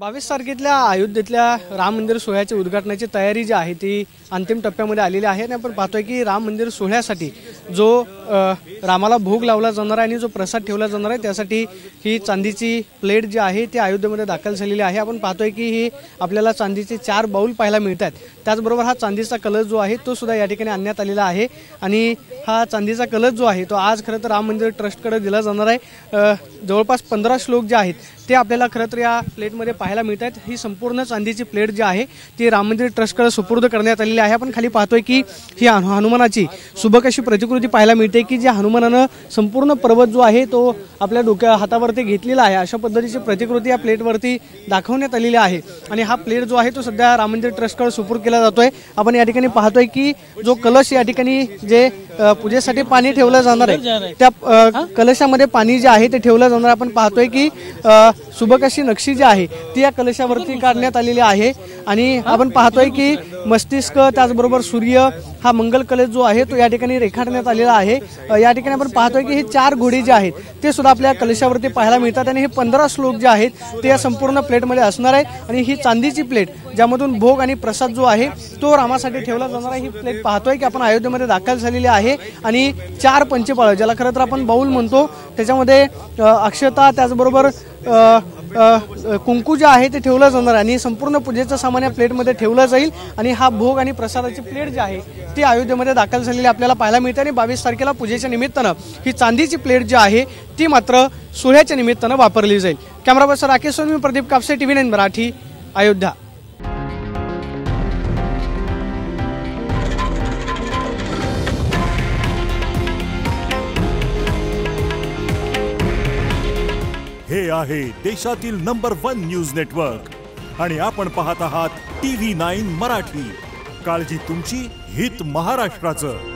22 तारखेतल्या अयोध्येतल्या राम मंदिर सोहळ्याच्या उद्घाटनाची तयारी जी आहे ती अंतिम टप्प्यामध्ये आलेली आहे आणि आपण पाहतोय की राम मंदिर सोहळ्यासाठी जो रामाला भोग लावला जाणार आहे आणि जो प्रसाद ठेवला जाणार आहे त्यासाठी ही चांदीची प्लेट जी आहे ती अयोध्येमध्ये दाखल झालेली आहे। आपण पाहतोय की ही आपल्याला चांदीचे 4 बाउल पाहायला मिळतात। त्याचबरोबर हा चांदीचा कलश जो आहे तो सुद्धा या ठिकाणी आणण्यात आलेला आहे आणि हा चांदीचा कलश जो आहे तो आज खरं तर राम मंदिर ट्रस्टकडे दिला जाणार आहे। जवळपास 15 श्लोक जे आहेत ते आपल्याला खरं तर या प्लेटमध्ये पाहायला मिळतात। ही संपूर्ण चांदीची प्लेट जी आहे ती राम मंदिर ट्रस्टकडे सुपूर्द करण्यात आलेली आहे। आपण खाली पाहतोय की ही हनुमानाची सुबक अशी प्रतिकृती पाहायला मिळते की ज्या हनुमानानं संपूर्ण पर्वत जो आहे तो आपल्या डोक्या हातावरती घेतलेला आहे। अशा पद्धतीची प्रतिकृती या प्लेटवरती दाखवण्यात आलेली आहे आणि हा प्लेट जो आहे तो सध्या राम मंदिर ट्रस्टकडे सुपूर्द केला जातोय। आपण या ठिकाणी पाहतोय की जो कलश या ठिकाणी जे पूजेसाठी पाणी ठेवलं जाणार आहे त्या कलशामध्ये पाणी जे आहे ते ठेवलं जाणार। आपण पाहतोय की सुबक अशी नक्षी जी आहे ती या कलशावरती काढण्यात आलेली आहे आणि आपण पाहतोय की मस्तिष्क त्याचबरोबर सूर्य हा मंगल कलश जो आहे तो या ठिकाणी रेखाटण्यात आलेला आहे। या ठिकाणी आपण पाहतोय की हे 4 घोडे जे आहेत ते सुद्धा आपल्या कलशावरती पाहायला मिळतात आणि हे 15 श्लोक जे आहेत ते या संपूर्ण प्लेटमध्ये असणार आहे आणि ही चांदीची प्लेट ज्यामधून भोग आणि प्रसाद जो आहे तो रामासाठी ठेवला जाणार आहे। ही प्लेट पाहतोय की आपण अयोध्येमध्ये दाखल झालेली आहे आणि 4 पंचपाळ ज्याला खरं तर आपण बाउल म्हणतो त्याच्यामध्ये अक्षता त्याचबरोबर कुंकू जे आहे ते ठेवलं जाणार आणि संपूर्ण पूजेचं सामान या प्लेटमध्ये ठेवलं जाईल आणि हा भोग आणि प्रसादाची प्लेट जी आहे ती अयोध्येमध्ये दाखल झालेली आपल्याला पाहायला मिळते आणि 22 तारखेला पूजेच्या निमित्तानं ही चांदीची प्लेट जी आहे ती मात्र सोहळ्याच्या निमित्तानं वापरली जाईल। Camera person Rakesh Sonvi, Pradeep Kapse, TV9 Marathi, Ayodhya. हे आहे देशातील नंबर 1 न्यूज नेटवर्क आणि आपण पाहत आहात TV9 मराठी। काळजी तुमची, हित महाराष्ट्राचं।